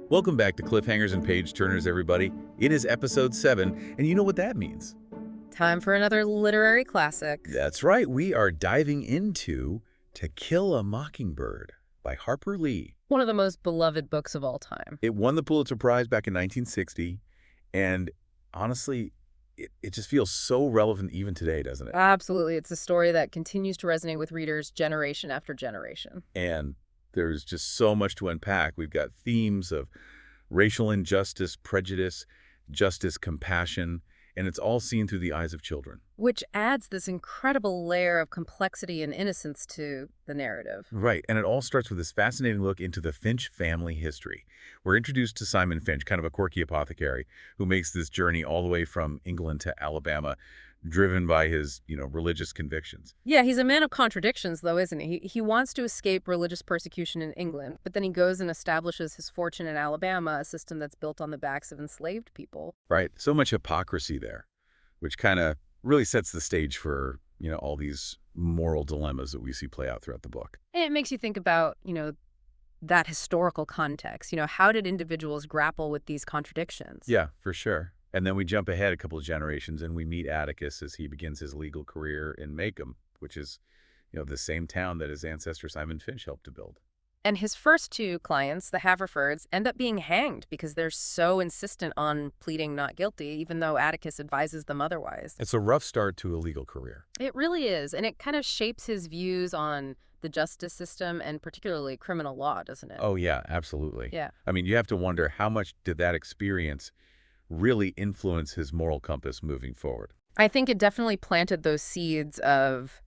Welcome back to Cliffhangers and Page Turners, everybody. It is episode 7, and you know what that means. Time for another literary classic. That's right, we are diving into To Kill a Mockingbird by Harper Lee. One of the most beloved books of all time. It won the Pulitzer Prize back in 1960, and honestly, it just feels so relevant even today, doesn't it? Absolutely. It's a story that continues to resonate with readers generation after generation. And there's just so much to unpack. We've got themes of racial injustice, prejudice, justice, compassion, and it's all seen through the eyes of children. Which adds this incredible layer of complexity and innocence to the narrative. Right, and it all starts with this fascinating look into the Finch family history. We're introduced to Simon Finch, kind of a quirky apothecary, who makes this journey all the way from England to Alabama, driven by his, religious convictions. Yeah, he's a man of contradictions, though, isn't he? He wants to escape religious persecution in England, but then he goes and establishes his fortune in Alabama, a system that's built on the backs of enslaved people. Right, so much hypocrisy there, which kind of really sets the stage for, all these moral dilemmas that we see play out throughout the book. And it makes you think about, that historical context. How did individuals grapple with these contradictions? Yeah, for sure. And then we jump ahead a couple of generations and we meet Atticus as he begins his legal career in Macomb, which is, the same town that his ancestor Simon Finch helped to build. And his first two clients, the Haverfords, end up being hanged because they're so insistent on pleading not guilty, even though Atticus advises them otherwise. It's a rough start to a legal career. It really is, and it kind of shapes his views on the justice system and particularly criminal law, doesn't it? Oh, yeah, absolutely. Yeah. I mean, you have to wonder how much did that experience really influence his moral compass moving forward? I think it definitely planted those seeds of,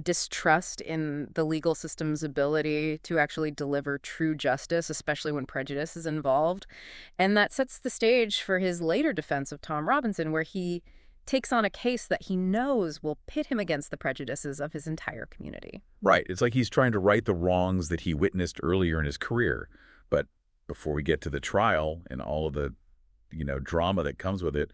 distrust in the legal system's ability to actually deliver true justice, especially when prejudice is involved. And that sets the stage for his later defense of Tom Robinson, where he takes on a case that he knows will pit him against the prejudices of his entire community. Right. It's like he's trying to right the wrongs that he witnessed earlier in his career. But before we get to the trial and all of the drama that comes with it,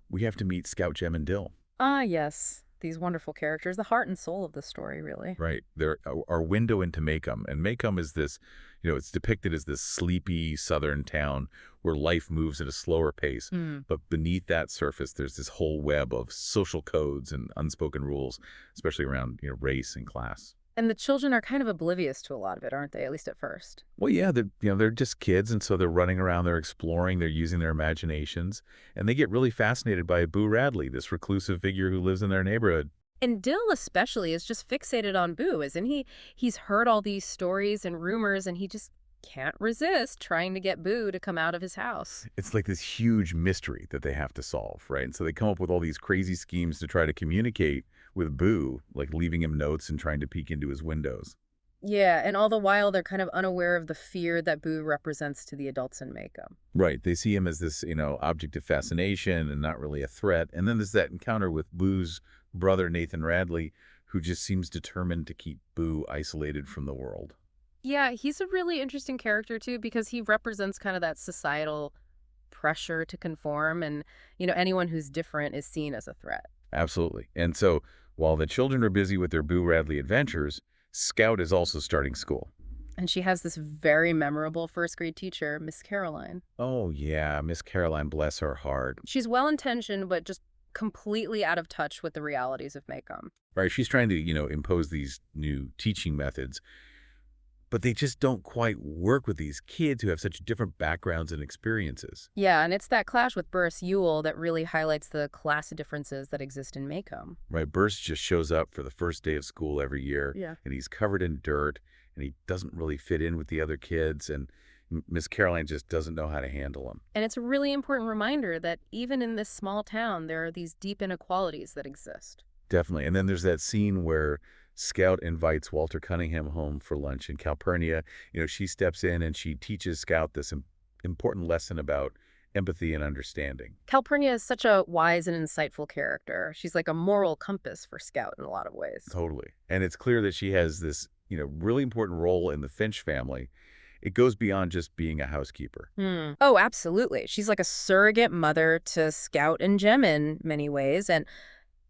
we have to meet Scout, Jem, and Dill. Ah, yes. These wonderful characters, the heart and soul of the story, really. Right. They're our window into Macomb. And Macomb is this, it's depicted as this sleepy southern town where life moves at a slower pace. But beneath that surface, there's this whole web of social codes and unspoken rules, especially around, race and class. And the children are kind of oblivious to a lot of it, aren't they? At least at first. Well, yeah, they're just kids, and so they're running around, they're exploring, they're using their imaginations, and they get really fascinated by Boo Radley, this reclusive figure who lives in their neighborhood. And Dill especially is just fixated on Boo, isn't he? He's heard all these stories and rumors, and he just can't resist trying to get Boo to come out of his house. It's like this huge mystery that they have to solve, right? And so they come up with all these crazy schemes to try to communicate with Boo, like leaving him notes and trying to peek into his windows. Yeah, and all the while they're kind of unaware of the fear that Boo represents to the adults in Macomb. Right. They see him as this, object of fascination and not really a threat. And then there's that encounter with Boo's brother, Nathan Radley, who just seems determined to keep Boo isolated from the world. Yeah, he's a really interesting character, too, because he represents kind of that societal pressure to conform. And, anyone who's different is seen as a threat. Absolutely. And so while the children are busy with their Boo Radley adventures, Scout is also starting school. And she has this very memorable first grade teacher, Miss Caroline. Oh, yeah, Miss Caroline, bless her heart. She's well-intentioned, but just completely out of touch with the realities of Macomb. Right, she's trying to, impose these new teaching methods, but they just don't quite work with these kids who have such different backgrounds and experiences. Yeah, and it's that clash with Burris Ewell that really highlights the class differences that exist in Macomb. Right, Burris just shows up for the first day of school every year, Yeah. and he's covered in dirt, and he doesn't really fit in with the other kids, and Miss Caroline just doesn't know how to handle him. And it's a really important reminder that even in this small town, there are these deep inequalities that exist. Definitely. And then there's that scene where Scout invites Walter Cunningham home for lunch, and Calpurnia, she steps in and she teaches Scout this important lesson about empathy and understanding. Calpurnia is such a wise and insightful character. She's like a moral compass for Scout in a lot of ways. Totally. And it's clear that she has this, really important role in the Finch family. It goes beyond just being a housekeeper. Oh, absolutely. She's like a surrogate mother to Scout and Jem in many ways. And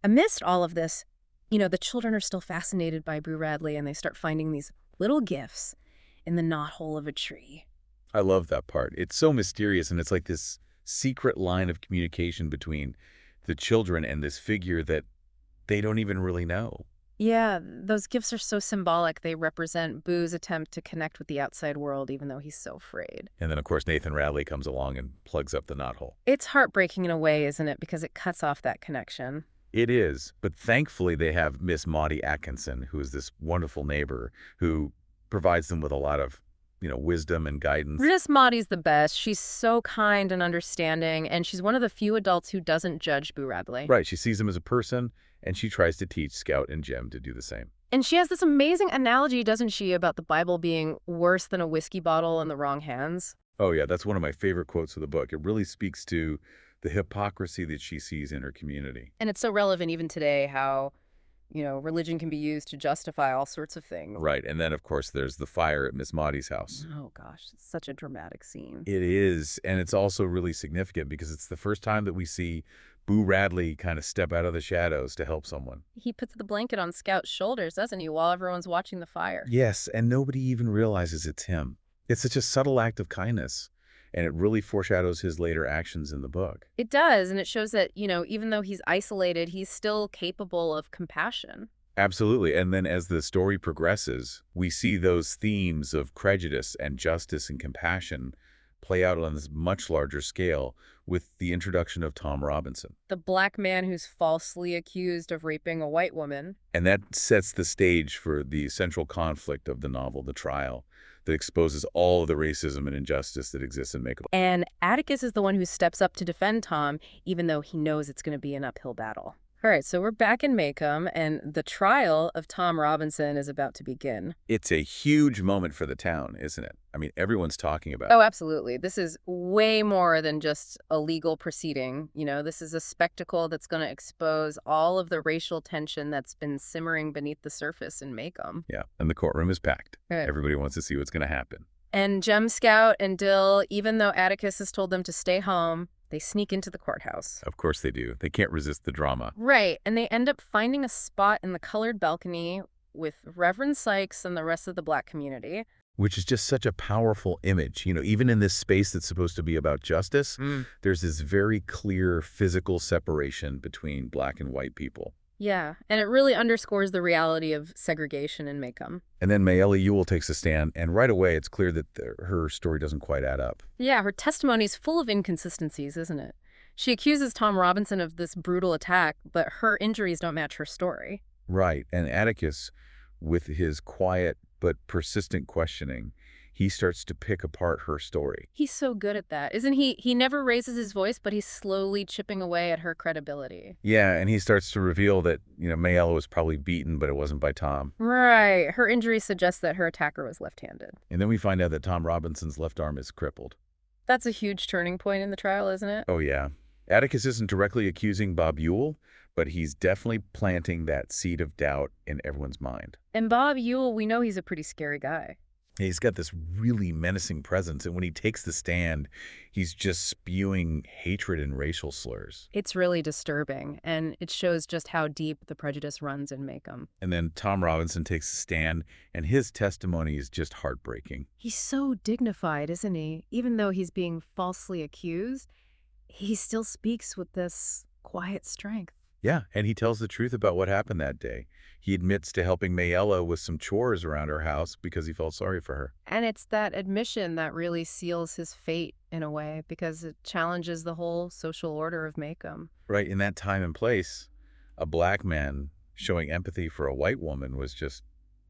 amidst all of this, the children are still fascinated by Boo Radley, and they start finding these little gifts in the knothole of a tree. I love that part. It's so mysterious, and it's like this secret line of communication between the children and this figure that they don't even really know. Yeah, those gifts are so symbolic. They represent Boo's attempt to connect with the outside world, even though he's so afraid. And then, of course, Nathan Radley comes along and plugs up the knothole. It's heartbreaking in a way, isn't it? Because it cuts off that connection. It is, but thankfully they have Miss Maudie Atkinson, who is this wonderful neighbor who provides them with a lot of, wisdom and guidance. Miss Maudie's the best. She's so kind and understanding, and she's one of the few adults who doesn't judge Boo Radley. Right, she sees him as a person, and she tries to teach Scout and Jem to do the same. And she has this amazing analogy, doesn't she, about the Bible being worse than a whiskey bottle in the wrong hands? Oh yeah, that's one of my favorite quotes of the book. It really speaks to the hypocrisy that she sees in her community. And it's so relevant even today how, religion can be used to justify all sorts of things. Right, and then, of course, there's the fire at Miss Maudie's house. Oh, gosh, it's such a dramatic scene. It is, and it's also really significant because it's the first time that we see Boo Radley kind of step out of the shadows to help someone. He puts the blanket on Scout's shoulders, doesn't he, while everyone's watching the fire? Yes, and nobody even realizes it's him. It's such a subtle act of kindness, and it really foreshadows his later actions in the book. It does, and it shows that, even though he's isolated, he's still capable of compassion. Absolutely, and then as the story progresses, we see those themes of prejudice and justice and compassion play out on this much larger scale with the introduction of Tom Robinson. The black man who's falsely accused of raping a white woman. And that sets the stage for the central conflict of the novel, The Trial, that exposes all of the racism and injustice that exists in Macomb. And Atticus is the one who steps up to defend Tom, even though he knows it's going to be an uphill battle. All right, so we're back in Macomb, and the trial of Tom Robinson is about to begin. It's a huge moment for the town, isn't it? I mean, everyone's talking about it. Oh, absolutely. This is way more than just a legal proceeding. This is a spectacle that's going to expose all of the racial tension that's been simmering beneath the surface in Macomb. Yeah, and the courtroom is packed. Right. Everybody wants to see what's going to happen. And Jem, Scout, and Dill, even though Atticus has told them to stay home, they sneak into the courthouse. Of course they do. They can't resist the drama. Right, and they end up finding a spot in the colored balcony with Reverend Sykes and the rest of the black community. Which is just such a powerful image. Even in this space that's supposed to be about justice, there's this very clear physical separation between black and white people. Yeah, and it really underscores the reality of segregation in Macomb. And then Mayella Ewell takes a stand, and right away it's clear that her story doesn't quite add up. Yeah, her testimony is full of inconsistencies, isn't it? She accuses Tom Robinson of this brutal attack, but her injuries don't match her story. Right, and Atticus, with his quiet but persistent questioning, he starts to pick apart her story. He's so good at that, isn't he? He never raises his voice, but he's slowly chipping away at her credibility. Yeah, and he starts to reveal that, Mayella was probably beaten, but it wasn't by Tom. Right. Her injury suggests that her attacker was left-handed. And then we find out that Tom Robinson's left arm is crippled. That's a huge turning point in the trial, isn't it? Oh, yeah. Atticus isn't directly accusing Bob Ewell, but he's definitely planting that seed of doubt in everyone's mind. And Bob Ewell, we know he's a pretty scary guy. He's got this really menacing presence, and when he takes the stand, he's just spewing hatred and racial slurs. It's really disturbing, and it shows just how deep the prejudice runs in Macomb. And then Tom Robinson takes a stand, and his testimony is just heartbreaking. He's so dignified, isn't he? Even though he's being falsely accused, he still speaks with this quiet strength. Yeah, and he tells the truth about what happened that day. He admits to helping Mayella with some chores around her house because he felt sorry for her. And it's that admission that really seals his fate in a way, because it challenges the whole social order of Macomb. Right, in that time and place, a black man showing empathy for a white woman was just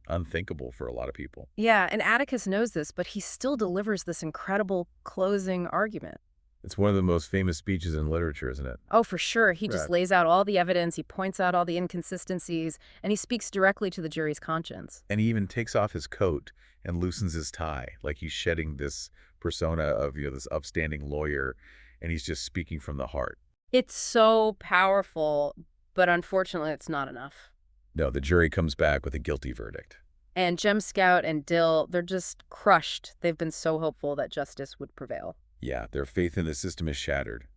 unthinkable for a lot of people. Yeah, and Atticus knows this, but he still delivers this incredible closing argument. It's one of the most famous speeches in literature, isn't it? Oh, for sure. He just Right. lays out all the evidence, he points out all the inconsistencies, and he speaks directly to the jury's conscience. And he even takes off his coat and loosens his tie, like he's shedding this persona of, this upstanding lawyer, and he's just speaking from the heart. It's so powerful, but unfortunately it's not enough. No, the jury comes back with a guilty verdict. And Jem, Scout, and Dill, they're just crushed. They've been so hopeful that justice would prevail. Yeah, their faith in the system is shattered.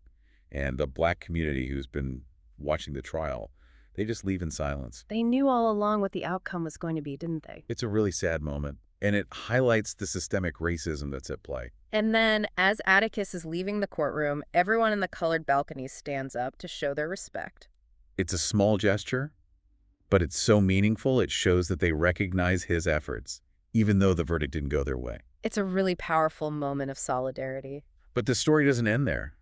And the black community who's been watching the trial, they just leave in silence. They knew all along what the outcome was going to be, didn't they? It's a really sad moment. And it highlights the systemic racism that's at play. And then, as Atticus is leaving the courtroom, everyone in the colored balconies stands up to show their respect. It's a small gesture, but it's so meaningful it shows that they recognize his efforts, even though the verdict didn't go their way. It's a really powerful moment of solidarity. But the story doesn't end there.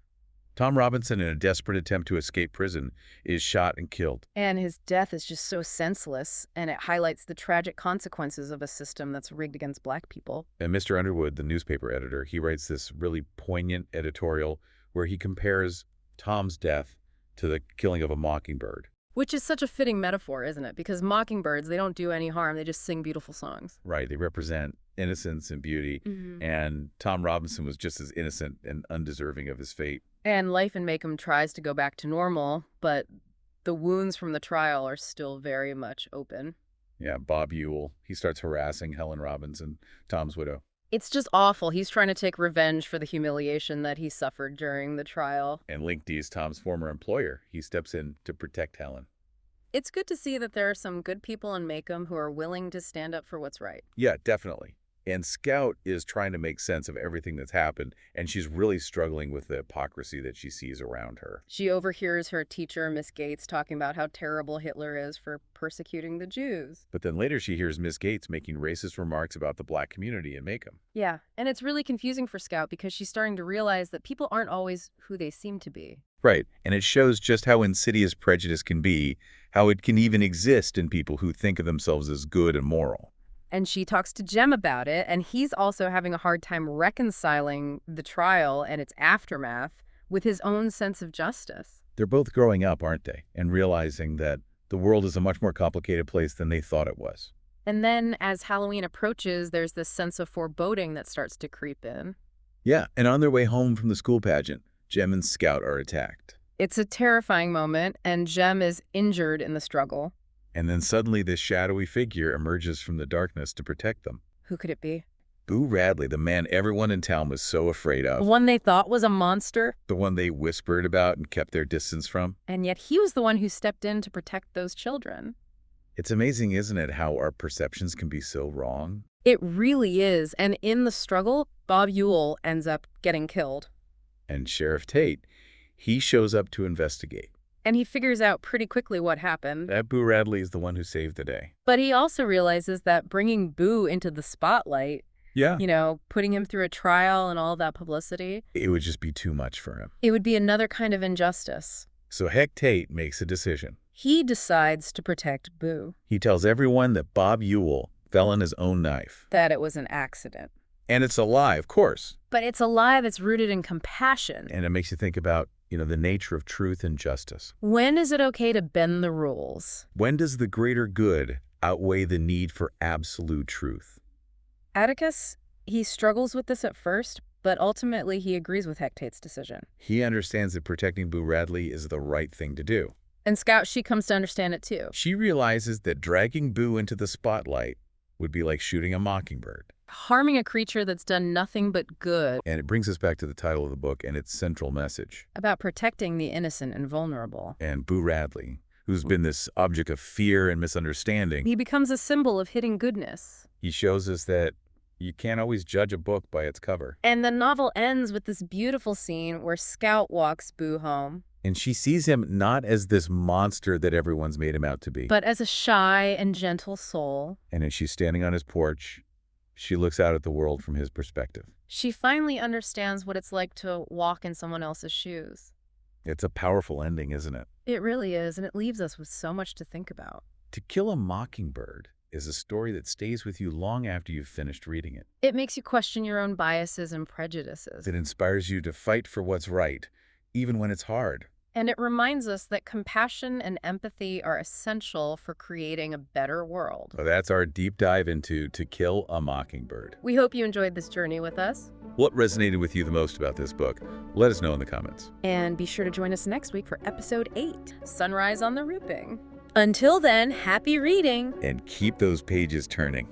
Tom Robinson, in a desperate attempt to escape prison, is shot and killed. And his death is just so senseless, and it highlights the tragic consequences of a system that's rigged against Black people. And Mr. Underwood, the newspaper editor, he writes this really poignant editorial where he compares Tom's death to the killing of a mockingbird. Which is such a fitting metaphor, isn't it? Because mockingbirds, they don't do any harm. They just sing beautiful songs. Right. They represent innocence and beauty. And Tom Robinson was just as innocent and undeserving of his fate. And life in Maycomb tries to go back to normal, but the wounds from the trial are still very much open. Yeah, Bob Ewell, he starts harassing Helen Robinson, Tom's widow. It's just awful. He's trying to take revenge for the humiliation that he suffered during the trial. And Link D's Tom's former employer. He steps in to protect Helen. It's good to see that there are some good people in Maycomb who are willing to stand up for what's right. Yeah, definitely. And Scout is trying to make sense of everything that's happened, and she's really struggling with the hypocrisy that she sees around her. She overhears her teacher, Miss Gates, talking about how terrible Hitler is for persecuting the Jews. But then later she hears Miss Gates making racist remarks about the Black community in Maycomb. Yeah, and it's really confusing for Scout because she's starting to realize that people aren't always who they seem to be. Right, and it shows just how insidious prejudice can be, how it can even exist in people who think of themselves as good and moral. And she talks to Jem about it, and he's also having a hard time reconciling the trial and its aftermath with his own sense of justice. They're both growing up, aren't they? And realizing that the world is a much more complicated place than they thought it was. And then as Halloween approaches, there's this sense of foreboding that starts to creep in. Yeah, and on their way home from the school pageant, Jem and Scout are attacked. It's a terrifying moment, and Jem is injured in the struggle. And then suddenly this shadowy figure emerges from the darkness to protect them. Who could it be? Boo Radley, the man everyone in town was so afraid of. The one they thought was a monster? The one they whispered about and kept their distance from. And yet he was the one who stepped in to protect those children. It's amazing, isn't it, how our perceptions can be so wrong? It really is. And in the struggle, Bob Ewell ends up getting killed. And Sheriff Tate, he shows up to investigate. And he figures out pretty quickly what happened. That Boo Radley is the one who saved the day. But he also realizes that bringing Boo into the spotlight, putting him through a trial and all that publicity, it would just be too much for him. It would be another kind of injustice. So Heck Tate makes a decision. He decides to protect Boo. He tells everyone that Bob Ewell fell on his own knife. That it was an accident. And it's a lie, of course. But it's a lie that's rooted in compassion. And it makes you think about the nature of truth and justice. When is it okay to bend the rules? When does the greater good outweigh the need for absolute truth? Atticus, he struggles with this at first, but ultimately he agrees with Heck Tate's decision. He understands that protecting Boo Radley is the right thing to do. And Scout, she comes to understand it too. She realizes that dragging Boo into the spotlight would be like shooting a mockingbird. Harming a creature that's done nothing but good. And it brings us back to the title of the book and its central message. About protecting the innocent and vulnerable. And Boo Radley, who's been this object of fear and misunderstanding. He becomes a symbol of hidden goodness. He shows us that you can't always judge a book by its cover. And the novel ends with this beautiful scene where Scout walks Boo home. And she sees him not as this monster that everyone's made him out to be, but as a shy and gentle soul. And as she's standing on his porch, she looks out at the world from his perspective. She finally understands what it's like to walk in someone else's shoes. It's a powerful ending, isn't it? It really is, and it leaves us with so much to think about. To Kill a Mockingbird is a story that stays with you long after you've finished reading it. It makes you question your own biases and prejudices. It inspires you to fight for what's right, even when it's hard. And it reminds us that compassion and empathy are essential for creating a better world. So that's our deep dive into To Kill a Mockingbird. We hope you enjoyed this journey with us. What resonated with you the most about this book? Let us know in the comments. And be sure to join us next week for episode 8, Sunrise on the Rooping. Until then, happy reading! And keep those pages turning.